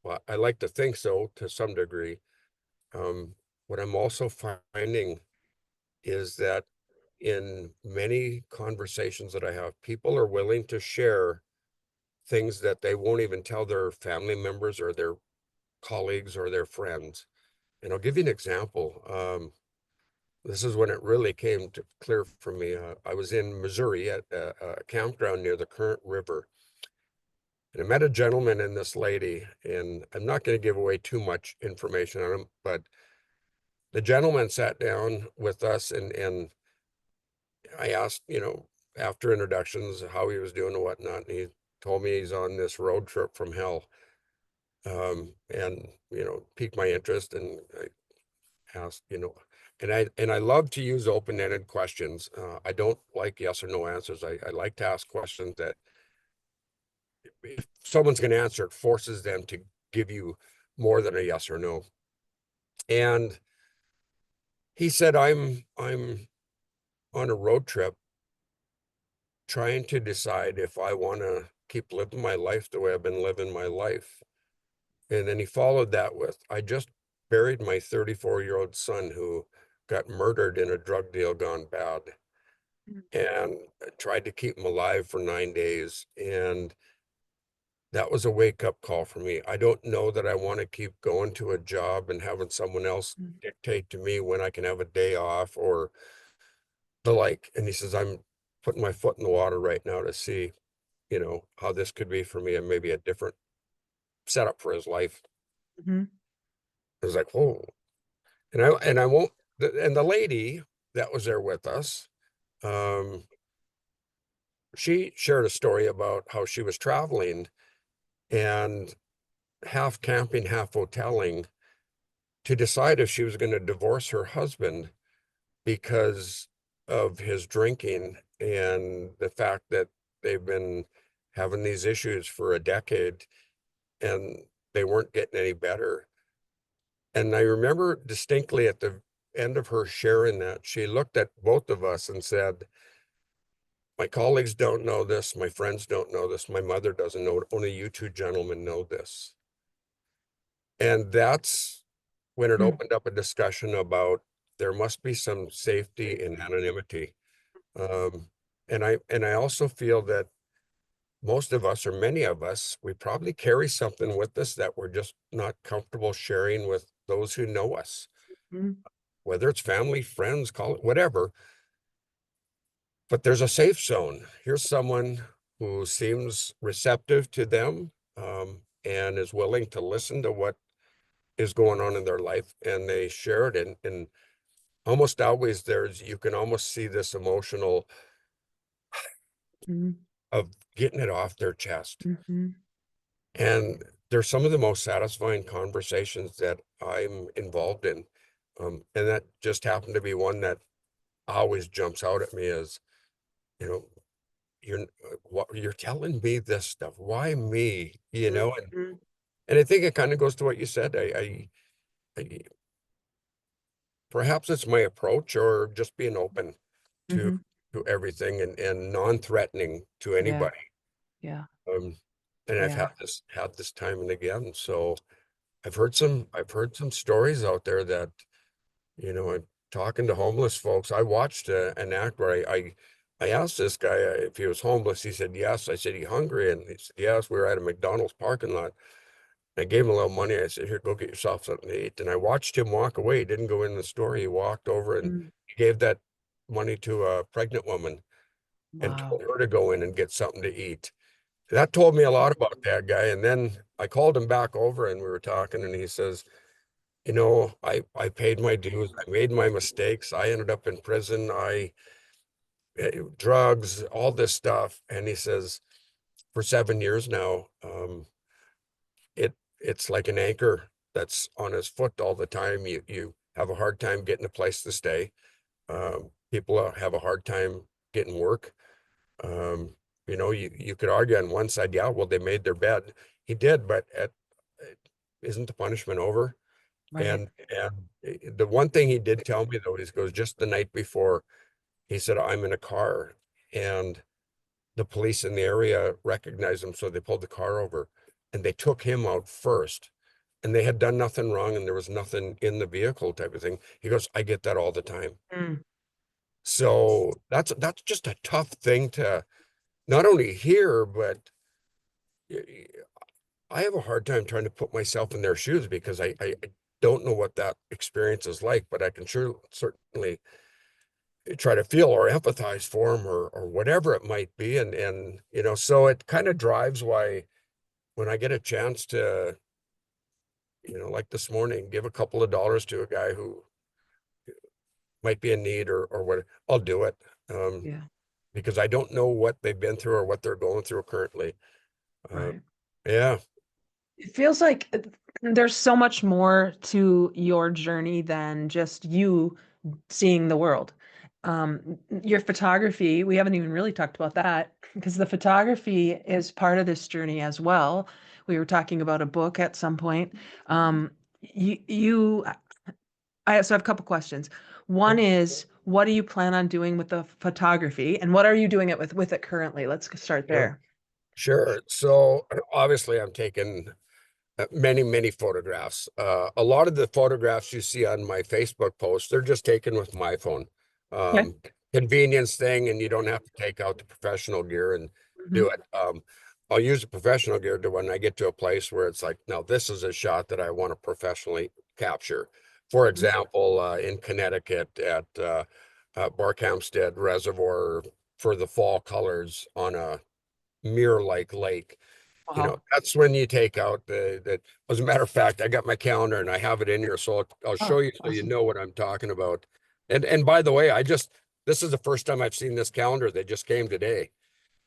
Well, I like to think so to some degree. Um, what I'm also finding is that in many conversations that I have, people are willing to share things that they won't even tell their family members or their colleagues or their friends. And I'll give you an example. This is when it really came to clear for me. I was in Missouri at a campground near the Current River. And I met a gentleman and this lady, and I'm not going to give away too much information on him, but the gentleman sat down with us and I asked, after introductions, how he was doing and whatnot. And he told me he's on this road trip from hell. And, piqued my interest. And I asked, and I love to use open-ended questions. I don't like yes or no answers. I like to ask questions that if someone's going to answer, it forces them to give you more than a yes or no. And he said, I'm on a road trip trying to decide if I want to keep living my life the way I've been living my life. And then he followed that with, I just buried my 34-year-old son who got murdered in a drug deal gone bad, and tried to keep him alive for 9 days. And that was a wake-up call for me. I don't know that I want to keep going to a job and having someone else dictate to me when I can have a day off or the like. And he says, I'm putting my foot in the water right now to see, how this could be for me and maybe a different setup for his life. Mm-hmm. I was like, whoa. And I won't, and the lady that was there with us, um, she shared a story about how she was traveling and half camping, half hoteling to decide if she was going to divorce her husband because of his drinking and the fact that they've been having these issues for a decade and they weren't getting any better. And I remember distinctly at the end of her sharing that, she looked at both of us and said, my colleagues don't know this, my friends don't know this, my mother doesn't know it, only you two gentlemen know this. And that's when it opened up a discussion about there must be some safety in anonymity. Um, and I also feel that most of us, or many of us, we probably carry something with us that we're just not comfortable sharing with those who know us, Mm-hmm. whether it's family, friends, call it whatever. But there's a safe zone. Here's someone who seems receptive to them, and is willing to listen to what is going on in their life, and they share it. And almost always you can almost see this emotional Mm-hmm. of getting it off their chest. Mm-hmm. And they're some of the most satisfying conversations that I'm involved in. And that just happened to be one that always jumps out at me as, you know, you're you're telling me this stuff. Why me? Mm-hmm. And I think it kind of goes to what you said. I perhaps it's my approach or just being open to Mm-hmm. to everything and non-threatening to Yeah. anybody. Yeah. Um, and I've Yeah. had this time and again. So I've heard some stories out there that, I'm talking to homeless folks. I watched an act where I I asked this guy if he was homeless. He said, yes. I said, you hungry? And he said, yes, we were at a McDonald's parking lot. I gave him a little money. I said, here, go get yourself something to eat. And I watched him walk away. He didn't go in the store. He walked over and Mm. he gave that money to a pregnant woman and Wow. told her to go in and get something to eat. That told me a lot about that guy. And then I called him back over and we were talking and he says, I paid my dues. I made my mistakes. I ended up in prison. Drugs, all this stuff. And he says, for 7 years now, it's like an anchor that's on his foot all the time. You have a hard time getting a place to stay. People have a hard time getting work. Um, you could argue on one side, yeah, well, they made their bed. He did, but isn't the punishment over? Right. And the one thing he did tell me though, he goes, just the night before, he said, I'm in a car and the police in the area recognized him, so they pulled the car over and they took him out first. And they had done nothing wrong and there was nothing in the vehicle type of thing. He goes, I get that all the time. Mm. So that's just a tough thing to not only hear, but I have a hard time trying to put myself in their shoes because I don't know what that experience is like, but I can certainly try to feel or empathize for them or whatever it might be. And so it kind of drives why when I get a chance to, like this morning, give a couple of dollars to a guy who might be in need or what, I'll do it. Um, Yeah. because I don't know what they've been through or what they're going through currently. Uh, Right. yeah, It feels like there's so much more to your journey than just you seeing the world. Your photography, we haven't even really talked about that because the photography is part of this journey as well. We were talking about a book at some point. You, I also have a couple questions. One is, what do you plan on doing with the photography, and what are you doing it with it currently? Let's start sure, there. sure. So obviously I'm taking many photographs. A lot of the photographs you see on my Facebook posts, they're just taken with my phone. Okay. Um, Convenience thing, and you don't have to take out the professional gear and do Mhm. it. I'll use the professional gear to when I get to a place where it's like, now this is a shot that I want to professionally capture. For Mhm. example, in Connecticut at Barkhamsted Reservoir for the fall colors on a mirror-like lake. Wow. That's when you take out that. As a matter of fact, I got my calendar and I have it in here, so I'll show Oh, you so you awesome. know what I'm talking about. And by the way, this is the first time I've seen this calendar. They just came today.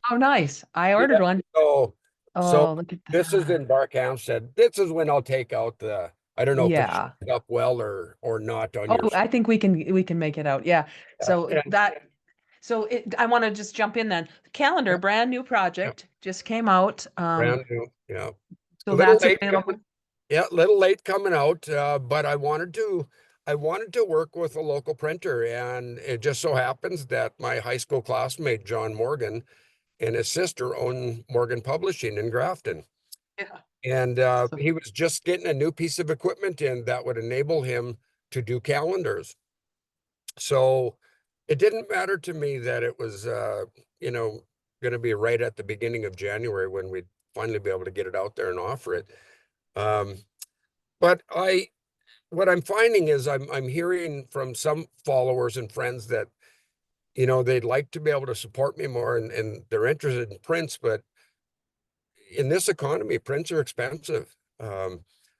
Oh, nice. I Yeah. ordered one. So Oh, look at this is that. in Barkhamsted. This is when I'll take out the. I don't know if it's Yeah. showing up well or not on your. Oh, I think we can make it out. Yeah. So And I want to just jump in then. Calendar, yeah, brand new yeah, project, just came out. brand new. Yeah, a So little that's late. available. Yeah, a little late coming out, but I wanted to work with a local printer, and it just so happens that my high school classmate John Morgan and his sister own Morgan Publishing in Grafton, Yeah. and Awesome. he was just getting a new piece of equipment in that would enable him to do calendars. So it didn't matter to me that it was, you know, going to be right at the beginning of January when we'd finally be able to get it out there and offer it. Um, but what I'm finding is I'm hearing from some followers and friends that they'd like to be able to support me more and they're interested in prints, but in this economy, prints are expensive.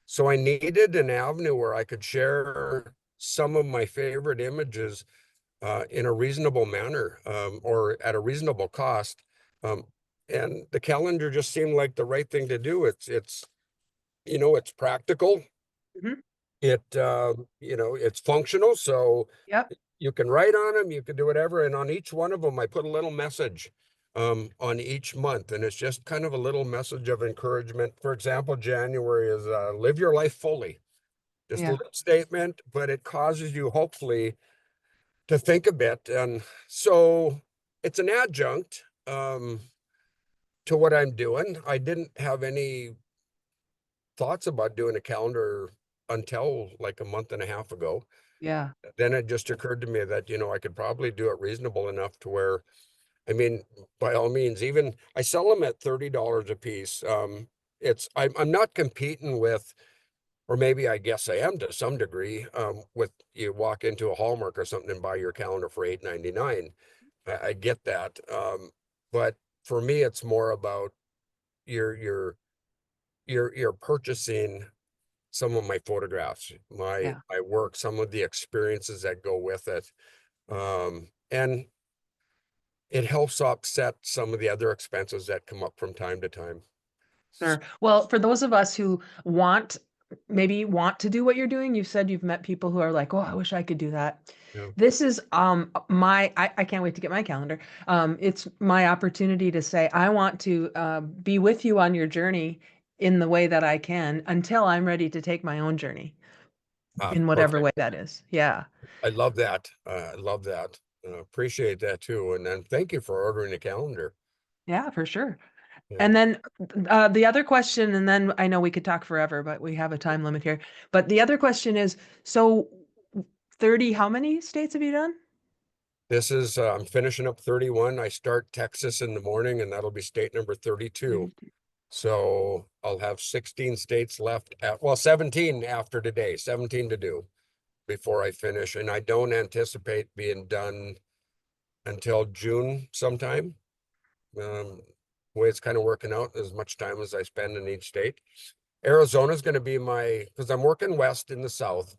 So I needed an avenue where I could share some of my favorite images in a reasonable manner or at a reasonable cost. Um, and the calendar just seemed like the right thing to do. It's practical. Mhm. It's functional, so Yep. you can write on them, you can do whatever, and on each one of them, I put a little message on each month, and it's just kind of a little message of encouragement. For example, January is live your life fully. Just a Yeah. little statement, but it causes you hopefully to think a bit, and so it's an adjunct to what I'm doing. I didn't have any thoughts about doing a calendar until like a month and a half ago. Yeah. Then it just occurred to me that I could probably do it reasonable enough to where I mean, by all means, even I sell them at $30 a piece. I'm not competing with, or maybe I guess I am to some degree, with you walk into a Hallmark or something and buy your calendar for $8.99. I get that. But for me, it's more about you're you're you're purchasing some of my photographs, Yeah. my work, some of the experiences that go with it. And it helps offset some of the other expenses that come up from time to time. Sure. Well, for those of us who maybe want to do what you're doing, you said you've met people who are like, "Oh, I wish I could do that." Yeah. This is I can't wait to get my calendar. It's my opportunity to say I want to be with you on your journey in the way that I can until I'm ready to take my own journey in whatever Perfect. way that is. Yeah. I love that. I love that. Appreciate that too. And then thank you for ordering a calendar. Yeah, for sure. Yeah. And then the other question, and then I know we could talk forever, but we have a time limit here. But the other question is, so 30, how many states have you done? This is, I'm finishing up 31. I start Texas in the morning, and that'll be state number 32. 32. So I'll have 16 states left well, 17 after today, 17 to do before I finish. And I don't anticipate being done until June sometime. The way it's kind of working out, as much time as I spend in each state. Arizona is going to be because I'm working west in the south.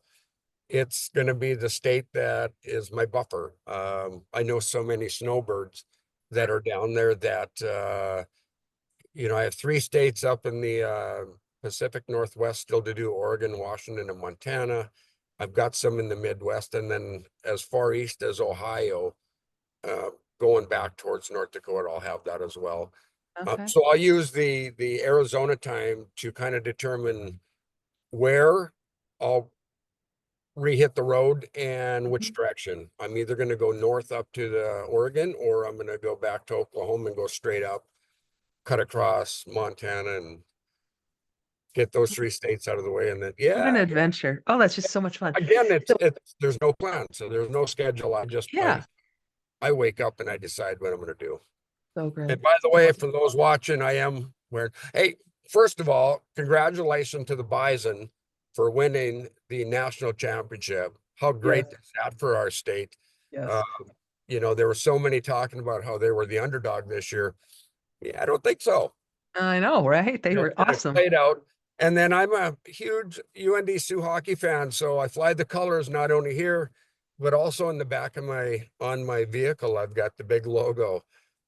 It's going to be the state that is my buffer. I know so many snowbirds that are down there that, I have 3 states up in the Pacific Northwest still to do: Oregon, Washington, and Montana. I've got some in the Midwest, and then as far east as Ohio, uh, going back towards North Dakota, I'll have that as well. Okay. So I'll use the Arizona time to kind of determine where I'll re-hit the road and which Mhm. direction. I'm either going to go north up to the Oregon, or I'm going to go back to Oklahoma and go straight up, cut across Montana, and get those 3 states out of the way. And then, What an yeah, adventure. Oh, that's just so much fun. again, So, there's no plan. So there's no schedule. yeah. I wake up and I decide what I'm going to do. So great. And by the So way, for those watching, I am wearing, hey, first of all, congratulations to the Bison for winning the national championship. How great yes, is that for our state? Uh, yes. there were so many talking about how they were the underdog this year. Yeah, I don't think so. I know, right? They were It awesome. played out. And then I'm a huge UND Sioux hockey fan, so I fly the colors not only here, but also in the back of on my vehicle. I've got the big logo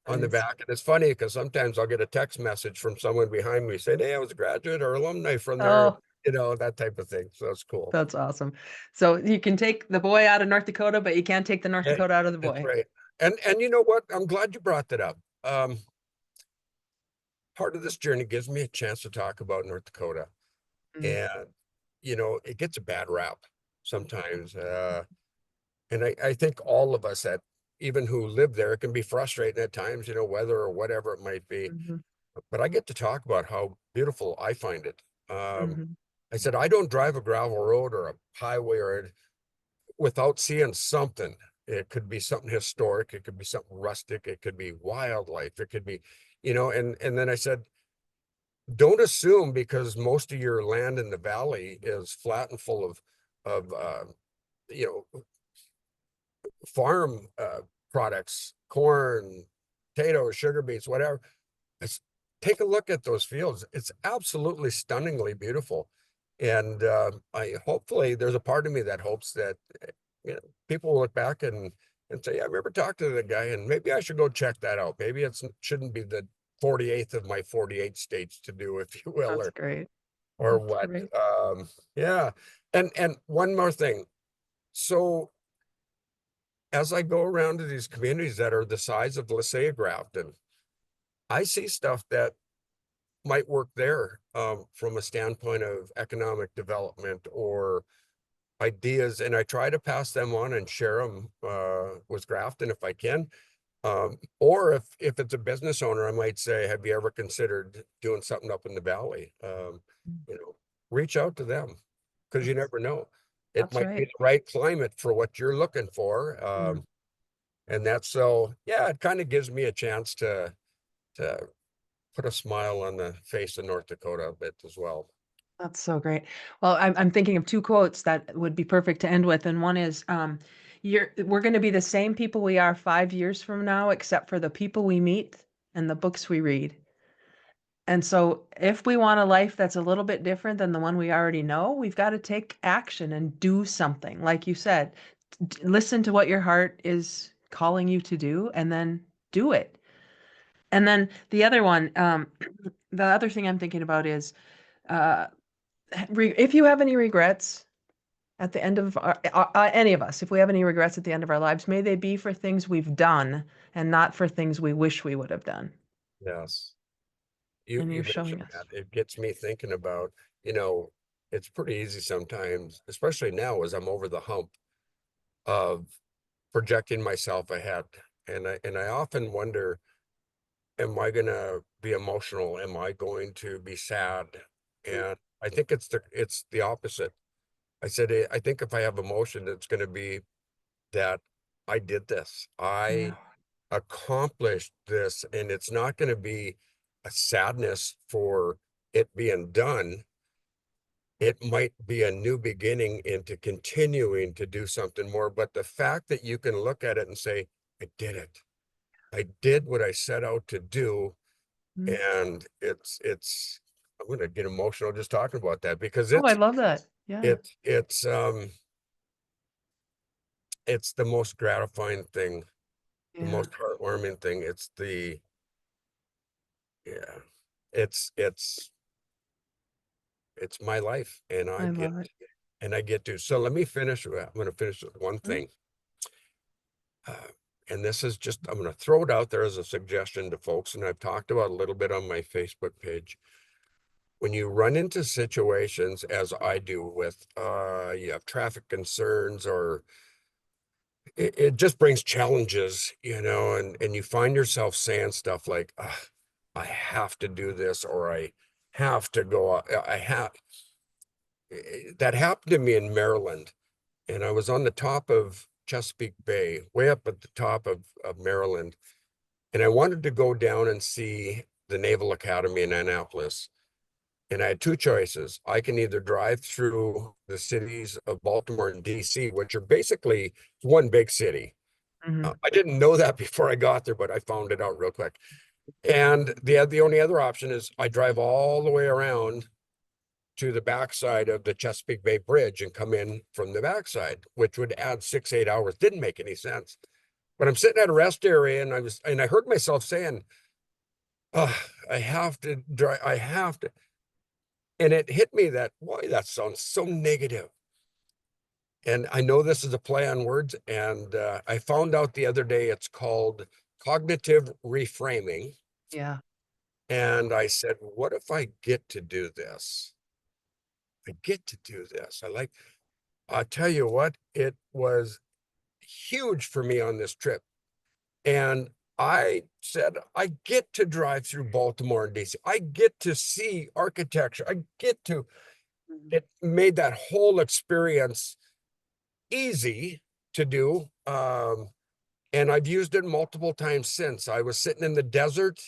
on the Nice. back. And it's funny because sometimes I'll get a text message from someone behind me saying, "Hey, I was a graduate or alumni from there," Oh, that type of thing. So it's cool. that's awesome. So you can take the boy out of North Dakota, but you can't take the North Yeah, Dakota out of the that's boy. right. And you know what? I'm glad you brought that up. Part of this journey gives me a chance to talk about North Dakota. Mm, And, it gets a bad rap sometimes. And I think all of us that even who live there, it can be frustrating at times, weather or whatever it might be. mhm, But I get to talk about how beautiful I find it. mhm. I said, I don't drive a gravel road or a highway without seeing something. It could be something historic. It could be something rustic. It could be wildlife. It could be, and then I said, don't assume because most of your land in the valley is flat and full of you know farm products, corn, potatoes, sugar beets, whatever. It's, take a look at those fields. It's absolutely stunningly beautiful. And I hopefully there's a part of me that hopes that people will look back and say, "Yeah, I remember talking to the guy, and maybe I should go check that out. Maybe it shouldn't be the 48th of my 48 states to do, if you will, That's great. or That's what." great. Yeah. And one more thing. So as I go around to these communities that are the size of, let's say, a Grafton, I see stuff that might work there, from a standpoint of economic development or ideas, and I try to pass them on and share them with Grafton if I can. Or if it's a business owner, I might say, "Have you ever considered doing something up in the valley?" Mm, You know, reach out to them because you That's never know. It that's might be right. the right climate for what you're looking for. Mm, And that's so, yeah, it kind of gives me a chance to put a smile on the face of North Dakota a bit as well. That's so great. Well, I'm thinking of two quotes that would be perfect to end with, and one is, we're going to be the same people we are 5 years from now, except for the people we meet and the books we read. And so, if we want a life that's a little bit different than the one we already know, we've got to take action and do something. Like you said, listen to what your heart is calling you to do, and then do it. And then the other one, the other thing I'm thinking about is, uh, if you have any regrets at the end of any of us, if we have any regrets at the end of our lives, may they be for things we've done and not for things we wish we would have done. Yes. You And you you're showing mentioned us. that. It gets me thinking about, you know, it's pretty easy sometimes, especially now as I'm over the hump of projecting myself ahead. And I often wonder, am I gonna be emotional? Am I going to be sad? And I think it's the opposite. I said, I think if I have emotion, it's gonna be that I did this. Yeah, I accomplished this, and it's not gonna be a sadness for it being done. It might be a new beginning into continuing to do something more. But the fact that you can look at it and say, I did it. I did what I set out to do. mhm. And I'm gonna get emotional just talking about that because Oh, I love that. Yeah, it's it's um it's the most gratifying thing, the yeah, most heartwarming thing. Yeah, it's it's my life, and I love it. I get to. So let me finish. I'm going to finish with one Mhm, thing. Uh, and this is just, I'm going to throw it out there as a suggestion to folks. And I've talked about a little bit on my Facebook page. When you run into situations, as I do with, you have traffic concerns, or it just brings challenges, and you find yourself saying stuff like, I have to do this, or I have to go, I have, that happened to me in Maryland. And I was on the top of Chesapeake Bay, way up at the top of Maryland. And I wanted to go down and see the Naval Academy in Annapolis. And I had two choices. I can either drive through the cities of Baltimore and DC, which are basically one big city. mhm, I didn't know that before I got there, but I found it out real quick. And the only other option is I drive all the way around to the backside of the Chesapeake Bay Bridge and come in from the backside, which would add 6, 8 hours. Didn't make any sense. But I'm sitting at a rest area, and I heard myself saying, oh, I have to drive, I have to. And it hit me that, boy, that sounds so negative. And I know this is a play on words. And I found out the other day it's called cognitive reframing. yeah, And I said, what if I get to do this? I get to do this. I'll tell you what, it was huge for me on this trip. And I said, I get to drive through Baltimore and DC. I get to see architecture. mhm, It made that whole experience easy to do. And I've used it multiple times since. I was sitting in the desert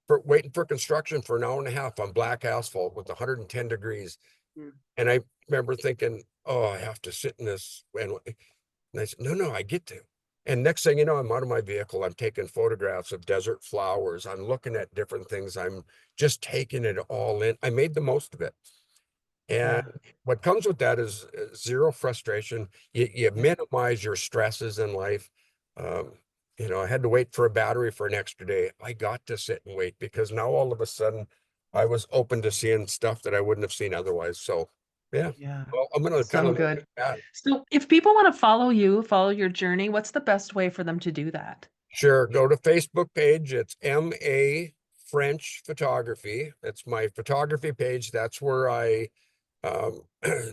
waiting for construction for an hour and a half on black asphalt with 110 degrees. mm, And I remember thinking, oh, I have to sit in this. And I said, no, I get to. And next thing you know, I'm out of my vehicle. I'm taking photographs of desert flowers. I'm looking at different things. I'm just taking it all in. I made the most of it. And yeah, what comes with that is zero frustration. You yeah, minimize your stresses in life. Um, I had to wait for a battery for an extra day. I got to sit and wait because now all of a sudden I was open to seeing stuff that I wouldn't have seen otherwise. So, yeah. yeah. Well, I'm going to kind So of leave it good. at that. So, if people want to follow you, follow your journey, what's the best way for them to do that? Sure. Go to Facebook page. It's MA French Photography. It's my photography page. Um,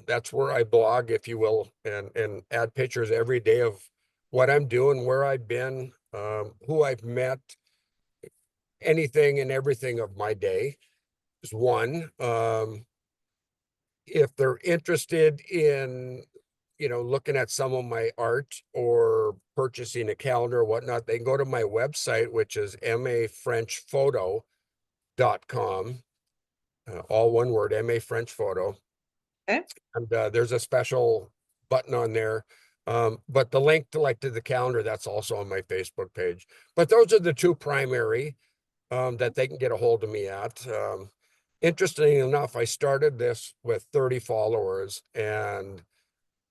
that's where I blog, if you will, and add pictures every day of what I'm doing, where I've been, who I've met, anything and everything of my day is one. If they're interested in, looking at some of my art or purchasing a calendar or whatnot, they can go to my website, which is mafrenchphoto.com, all one word, MA French Photo. Okay. And there's a special button on there. But the link to the calendar, that's also on my Facebook page. But those are the two primary that they can get a hold of me at. Interestingly enough, I started this with 30 followers and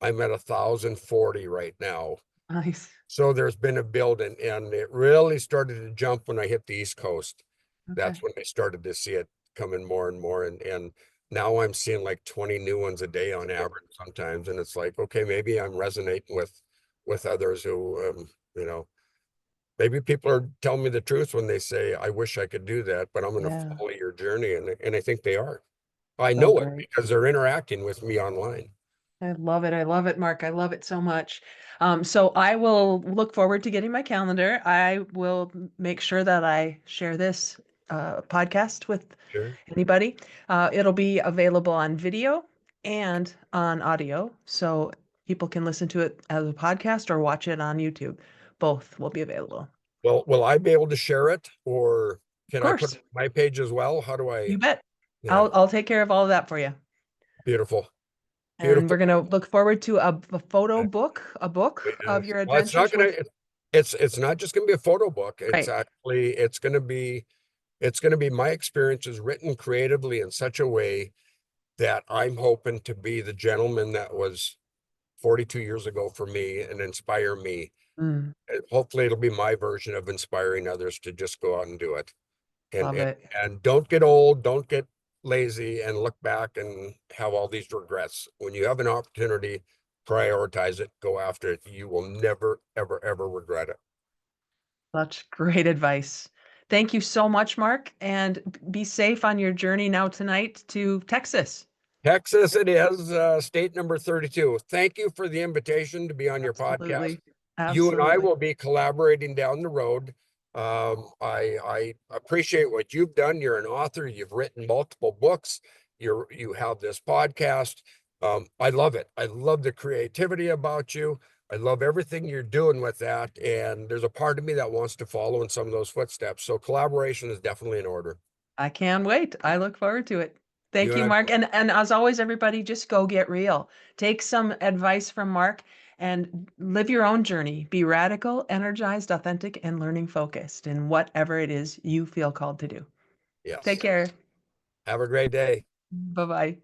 I'm at 1,040 right now. Nice. So there's been a build and it really started to jump when I hit the East Coast. Okay. That's when I started to see it coming more and more. And now I'm seeing like 20 new ones a day on average sometimes. And it's like, okay, maybe I'm resonating with others who maybe people are telling me the truth when they say, I wish I could do that, but I'm going to Yeah. follow your journey. And I think they are. I So know it great. because they're interacting with me online. I love it. I love it, Mark. I love it so much. So I will look forward to getting my calendar. I will make sure that I share this podcast with Sure. anybody. It'll be available on video and on audio, so people can listen to it as a podcast or watch it on YouTube. Both will be available. Well, will I be able to share it or Of can I put it course, on my page as well? How do I? you bet. Yeah, I'll take care of all of that for you. beautiful, And we're beautiful. gonna look forward to a photo book, a book of Yes. your Well, it's not adventures gonna, with. it's not just gonna be a photo book. It's Right. actually, it's gonna be my experiences written creatively in such a way that I'm hoping to be the gentleman that was 42 years ago for me and inspire me. Mm, Hopefully it'll be my version of inspiring others to just go out and do it. and love and, it. and don't get old, don't get lazy and look back and have all these regrets. When you have an opportunity, prioritize it, go after it. You will never, ever, ever regret it. Such great advice. Thank you so much, Mark, and be safe on your journey now tonight to Texas. Texas it is, state number 32. Thank you for the invitation to be on your podcast. Absolutely. You and I Absolutely. will be collaborating down the road. I appreciate what you've done. You're an author. You've written multiple books. You have this podcast. I love it. I love the creativity about you. I love everything you're doing with that. And there's a part of me that wants to follow in some of those footsteps. So collaboration is definitely in order. I can't wait. I look forward to it. You Thank and you, I Mark. both. And as always, everybody, just go get real. Take some advice from Mark and live your own journey. Be radical, energized, authentic, and learning focused in whatever it is you feel called to do. Take Yes. care. Have a great day. Bye-bye.